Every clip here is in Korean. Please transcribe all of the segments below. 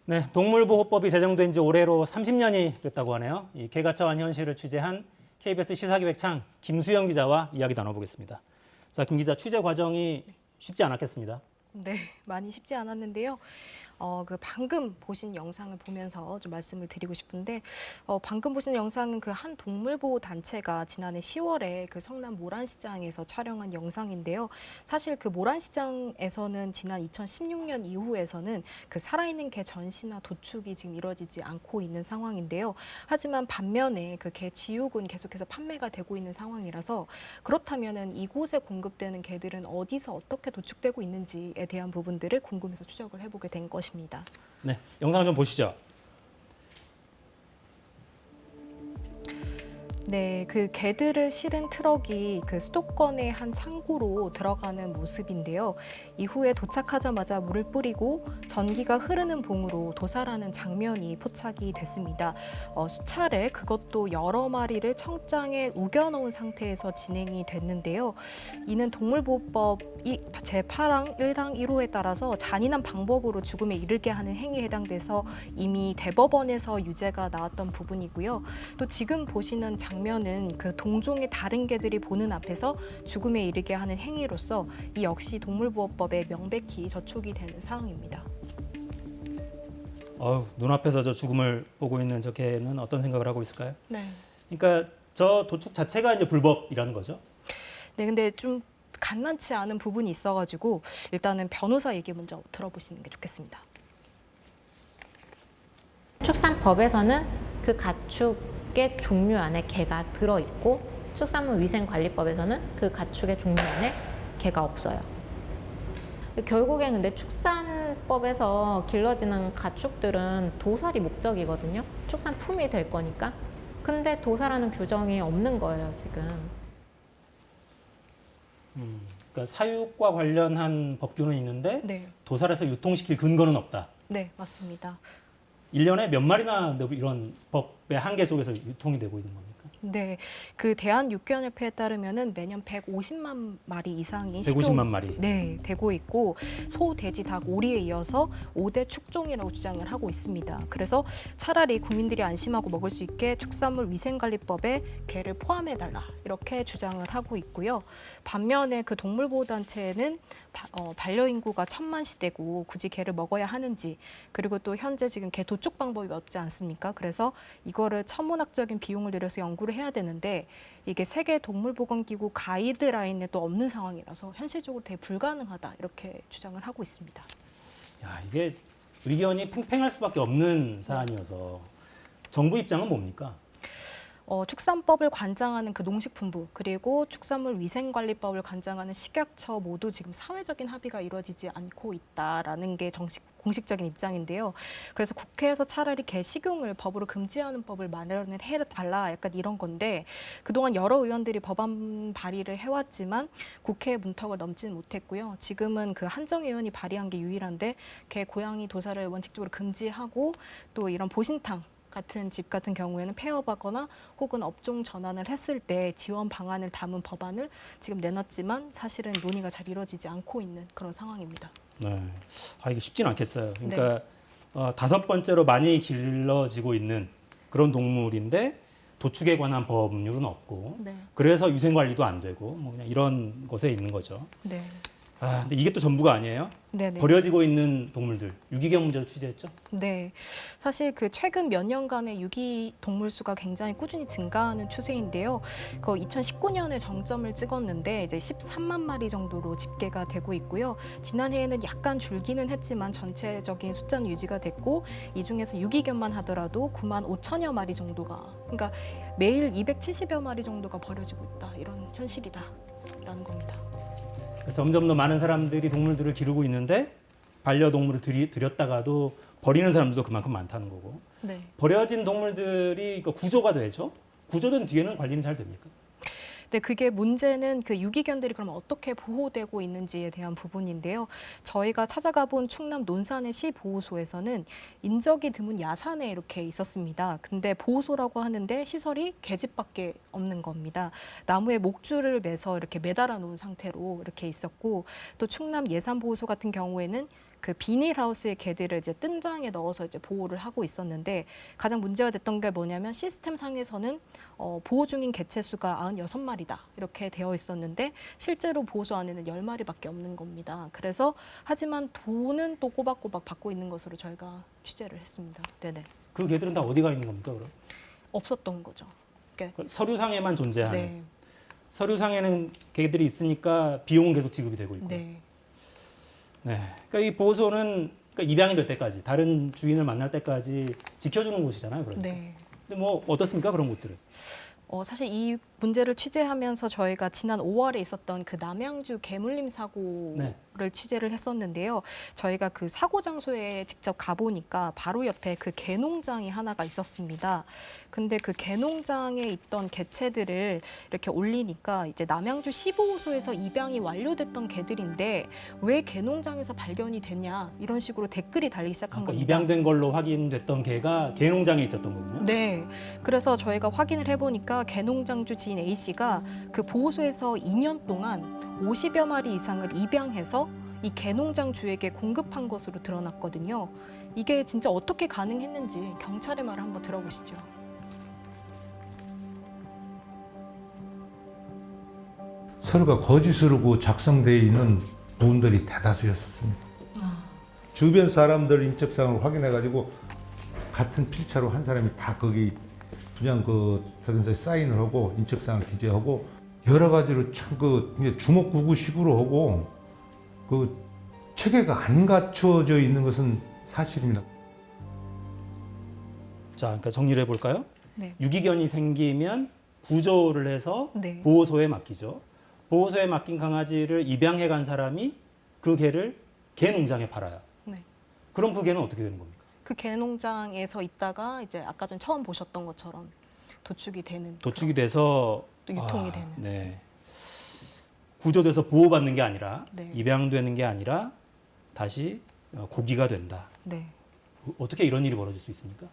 네, 동물보호법이 제정된 지 올해로 30년이 됐다고 하네요. 이 개가 처한 현실을 취재한 KBS 시사기획창 김수영 기자와 이야기 나눠보겠습니다. 자, 김 기자, 취재 과정이 쉽지 않았겠습니다. 네, 많이 쉽지 않았는데요. 방금 보신 영상을 보면서 좀 말씀을 드리고 싶은데, 방금 보신 영상은 그 한 동물보호 단체가 지난해 10월에 그 성남 모란시장에서 촬영한 영상인데요. 사실 그 모란시장에서는 지난 2016년 이후에서는 그 살아있는 개 전시나 도축이 지금 이루어지지 않고 있는 상황인데요. 하지만 반면에 그 개 지육은 계속해서 판매가 되고 있는 상황이라서 그렇다면은 이곳에 공급되는 개들은 어디서 어떻게 도축되고 있는지에 대한 부분들을 궁금해서 추적을 해보게 된 것입니다. 네, 영상 좀 보시죠. 네, 그 개들을 실은 트럭이 그 수도권의 한 창고로 들어가는 모습인데요. 이후에 도착하자마자 물을 뿌리고 전기가 흐르는 봉으로 도살하는 장면이 포착이 됐습니다. 수차례 그것도 여러 마리를 청장에 우겨놓은 상태에서 진행이 됐는데요. 이는 동물보호법이 제8항 1항 1호에 따라서 잔인한 방법으로 죽음에 이르게 하는 행위에 해당돼서 이미 대법원에서 유죄가 나왔던 부분이고요. 또 지금 보시는 장면은 그 동종의 다른 개들이 보는 앞에서 죽음에 이르게 하는 행위로서 이 역시 동물보호법에 명백히 저촉이 되는 사항입니다. 눈앞에서 저 죽음을 보고 있는 저 개는 어떤 생각을 하고 있을까요? 네. 그러니까 저 도축 자체가 이제 불법이라는 거죠? 네, 근데 좀 간단치 않은 부분이 있어가지고 일단은 변호사 얘기 먼저 들어보시는 게 좋겠습니다. 축산법에서는 그 가축의 종류 안에 개가 들어있고 축산물 위생관리법에서는 그 가축의 종류 안에 개가 없어요. 결국엔 근데 축산법에서 길러지는 가축들은 도살이 목적이거든요. 축산품이 될 거니까. 근데 도살하는 규정이 없는 거예요, 지금. 그러니까 사육과 관련한 법규는 있는데 네. 도살해서 유통시킬 근거는 없다. 네, 맞습니다. 1년에 몇 마리나 이런 법의 한계 속에서 유통이 되고 있는 겁니까? 네, 그 대한육견협회에 따르면은 매년 150만 마리 이상이 150만 마리. 네, 되고 있고 소, 돼지, 닭, 오리에 이어서 5대 축종이라고 주장을 하고 있습니다. 그래서 차라리 국민들이 안심하고 먹을 수 있게 축산물 위생관리법에 개를 포함해달라 이렇게 주장을 하고 있고요. 반면에 그 동물보호단체는 반려인구가 1000만 시대고 굳이 개를 먹어야 하는지 그리고 또 현재 지금 개 도축 방법이 없지 않습니까? 그래서 이거를 천문학적인 비용을 들여서 연구를 해야 되는데 이게 세계 동물보건기구 가이드라인에 또 없는 상황이라서 현실적으로 되게 불가능하다 이렇게 주장을 하고 있습니다. 야, 이게 의견이 팽팽할 수밖에 없는 사안이어서 정부 입장은 뭡니까? 축산법을 관장하는 그 농식품부 그리고 축산물 위생관리법을 관장하는 식약처 모두 지금 사회적인 합의가 이루어지지 않고 있다라는 게 공식적인 입장인데요. 그래서 국회에서 차라리 개 식용을 법으로 금지하는 법을 마련을 해달라 약간 이런 건데 그동안 여러 의원들이 법안 발의를 해왔지만 국회 문턱을 넘지는 못했고요. 지금은 그 한정 의원이 발의한 게 유일한데 개 고양이 도살을 원칙적으로 금지하고 또 이런 보신탕 같은 집 같은 경우에는 폐업하거나 혹은 업종 전환을 했을 때 지원 방안을 담은 법안을 지금 내놨지만 사실은 논의가 잘 이루어지지 않고 있는 그런 상황입니다. 네, 이게 쉽지는 않겠어요. 그러니까 네. 5번째로 많이 길러지고 있는 그런 동물인데 도축에 관한 법률은 없고 네. 그래서 위생관리도 안 되고 뭐 그냥 이런 곳에 있는 거죠. 네. 근데 이게 또 전부가 아니에요. 네네. 버려지고 있는 동물들, 유기견 문제도 취재했죠. 네, 사실 그 최근 몇 년간의 유기 동물 수가 굉장히 꾸준히 증가하는 추세인데요. 그 2019년에 정점을 찍었는데 이제 13만 마리 정도로 집계가 되고 있고요. 지난해에는 약간 줄기는 했지만 전체적인 숫자는 유지가 됐고 이 중에서 유기견만 하더라도 9만 5천여 마리 정도가, 그러니까 매일 270여 마리 정도가 버려지고 있다, 이런 현실이다라는 겁니다. 점점 더 많은 사람들이 동물들을 기르고 있는데 반려동물을 들였다가도 버리는 사람들도 그만큼 많다는 거고. 네. 버려진 동물들이 구조가 되죠. 구조된 뒤에는 관리는 잘 됩니까? 네, 그게 문제는 그 유기견들이 그럼 어떻게 보호되고 있는지에 대한 부분인데요. 저희가 찾아가 본 충남 논산의 시보호소에서는 인적이 드문 야산에 이렇게 있었습니다. 근데 보호소라고 하는데 시설이 계집밖에 없는 겁니다. 나무에 목줄을 매서 이렇게 매달아 놓은 상태로 이렇게 있었고, 또 충남 예산보호소 같은 경우에는 그 비닐하우스의 개들을 이제 뜬장에 넣어서 이제 보호를 하고 있었는데, 가장 문제가 됐던 게 뭐냐면 시스템 상에서는 보호 중인 개체 수가 96마리다 이렇게 되어 있었는데 실제로 보호소 안에는 10마리밖에 없는 겁니다. 그래서 하지만 돈은 또 꼬박꼬박 받고 있는 것으로 저희가 취재를 했습니다. 네네. 그 개들은 다 어디가 있는 겁니까, 그럼? 없었던 거죠. 서류상에만 존재하는. 네. 서류상에는 개들이 있으니까 비용은 계속 지급이 되고 있고. 네. 네. 그러니까 이 보호소는 입양이 될 때까지, 다른 주인을 만날 때까지 지켜주는 곳이잖아요. 그러니까. 네. 근데 뭐 어떻습니까, 그런 곳들은? 사실 이 문제를 취재하면서 저희가 지난 5월에 있었던 그 남양주 개물림 사고를 네. 취재를 했었는데요. 저희가 그 사고 장소에 직접 가보니까 바로 옆에 그 개농장이 하나가 있었습니다. 근데 그 개농장에 있던 개체들을 이렇게 올리니까 이제 남양주 시보호소에서 입양이 완료됐던 개들인데 왜 개농장에서 발견이 됐냐, 이런 식으로 댓글이 달리기 시작한 겁니다. 입양된 걸로 확인됐던 개가 개농장에 있었던 거군요. 네, 그래서 저희가 확인을 해보니까 개농장주 지인 A 씨가 그 보호소에서 2년 동안 50여 마리 이상을 입양해서 이 개농장 주에게 공급한 것으로 드러났거든요. 이게 진짜 어떻게 가능했는지 경찰의 말을 한번 들어보시죠. 서류가 거짓으로 작성되어 있는 부분들이 대다수였습니다. 주변 사람들 인적사항을 확인해가지고 같은 필차로 한 사람이 다 거기 그냥 그 서면서에 사인을 하고 인적사항을 기재하고 여러 가지로 참 그 주먹구구식으로 하고 그 체계가 안 갖춰져 있는 것은 사실입니다. 자, 그러니까 정리를 해볼까요? 네. 유기견이 생기면 구조를 해서 네. 보호소에 맡기죠. 보호소에 맡긴 강아지를 입양해 간 사람이 그 개를 개농장에 팔아요. 네. 그럼 그 개는 어떻게 되는 겁니까? 그 개농장에서 있다가 이제 아까 전 처음 보셨던 것처럼 도축이 되는, 도축이 돼서 또 유통이 되는. 네. 구조돼서 보호받는 게 아니라 네. 입양되는 게 아니라 다시 고기가 된다. 네. 어떻게 이런 일이 벌어질 수 있습니까?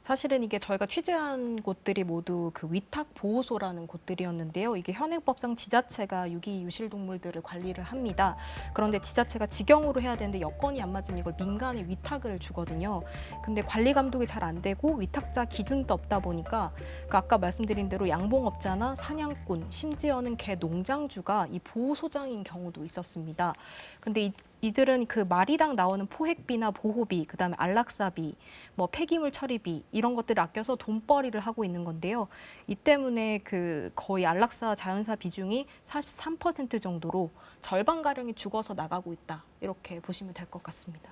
사실은 이게 저희가 취재한 곳들이 모두 그 위탁 보호소라는 곳들이었는데요. 이게 현행법상 지자체가 유기 유실동물들을 관리를 합니다. 그런데 지자체가 직영으로 해야 되는데 여건이 안 맞으면 이걸 민간에 위탁을 주거든요. 근데 관리 감독이 잘 안 되고 위탁자 기준도 없다 보니까 그 아까 말씀드린 대로 양봉업자나 사냥꾼, 심지어는 개 농장주가 이 보호소장인 경우도 있었습니다. 근데 이들은 그 마리당 나오는 포획비나 보호비, 그다음에 안락사비, 뭐 폐기물 처리비 이런 것들을 아껴서 돈벌이를 하고 있는 건데요. 이 때문에 그 거의 안락사 자연사 비중이 43% 정도로 절반 가량이 죽어서 나가고 있다, 이렇게 보시면 될 것 같습니다.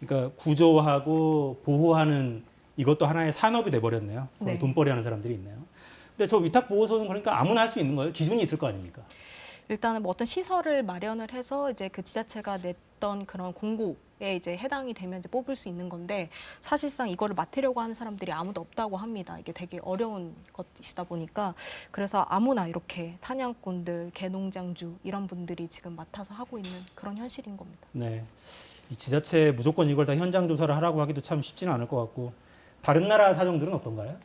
그러니까 구조하고 보호하는 이것도 하나의 산업이 돼버렸네요. 네. 돈벌이하는 사람들이 있네요. 근데 저 위탁 보호소는 그러니까 아무나 할 수 있는 거예요? 기준이 있을 거 아닙니까? 일단은 뭐 어떤 시설을 마련을 해서 이제 그 지자체가 냈던 그런 공고에 이제 해당이 되면 이제 뽑을 수 있는 건데, 사실상 이거를 맡으려고 하는 사람들이 아무도 없다고 합니다. 이게 되게 어려운 것이다 보니까. 그래서 아무나 이렇게 사냥꾼들, 개농장주 이런 분들이 지금 맡아서 하고 있는 그런 현실인 겁니다. 네. 이 지자체 무조건 이걸 다 현장 조사를 하라고 하기도 참 쉽지는 않을 것 같고, 다른 나라 사정들은 어떤가요?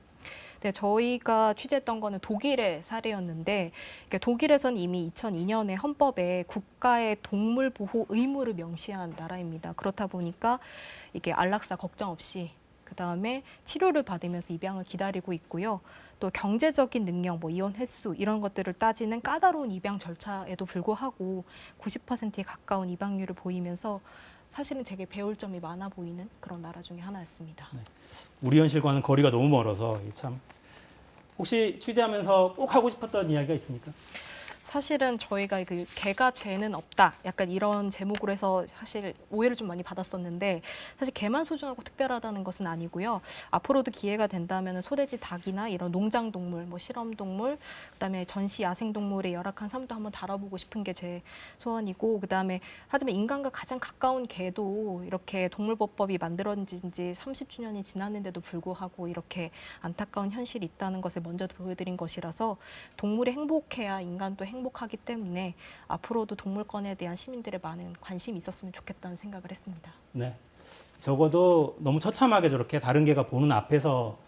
네, 저희가 취재했던 거는 독일의 사례였는데, 독일에서는 이미 2002년에 헌법에 국가의 동물 보호 의무를 명시한 나라입니다. 그렇다 보니까 이게 안락사 걱정 없이 그다음에 치료를 받으면서 입양을 기다리고 있고요. 또 경제적인 능력, 뭐 이혼 횟수 이런 것들을 따지는 까다로운 입양 절차에도 불구하고 90%에 가까운 입양률을 보이면서 사실은 되게 배울 점이 많아 보이는 그런 나라 중에 하나였습니다. 우리 현실과는 거리가 너무 멀어서 참. 혹시 취재하면서 꼭 하고 싶었던 이야기가 있습니까? 사실은 저희가 그 개가 죄는 없다 약간 이런 제목으로 해서 사실 오해를 좀 많이 받았었는데 사실 개만 소중하고 특별하다는 것은 아니고요. 앞으로도 기회가 된다면 소돼지 닭이나 이런 농장 동물, 뭐 실험 동물, 그다음에 전시 야생 동물의 열악한 삶도 한번 다뤄보고 싶은 게 제 소원이고 그다음에 하지만 인간과 가장 가까운 개도 이렇게 동물보호법이 만들어진 지 30주년이 지났는데도 불구하고 이렇게 안타까운 현실이 있다는 것을 먼저 보여드린 것이라서 동물이 행복해야 인간도 행복하기 때문에 앞으로도 동물권에 대한 시민들의 많은 관심이 있었으면 좋겠다는 생각을 했습니다. 네. 적어도 너무 처참하게 저렇게 다른 개가 보는 앞에서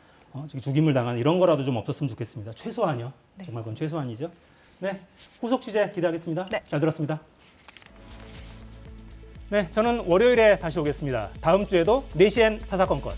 죽임을 당하는 이런 거라도 좀 없었으면 좋겠습니다. 최소한이요. 네. 정말 그건 최소한이죠. 네. 후속 취재 기대하겠습니다. 네. 잘 들었습니다. 네. 저는 월요일에 다시 오겠습니다. 다음 주에도 4시엔 사사건건.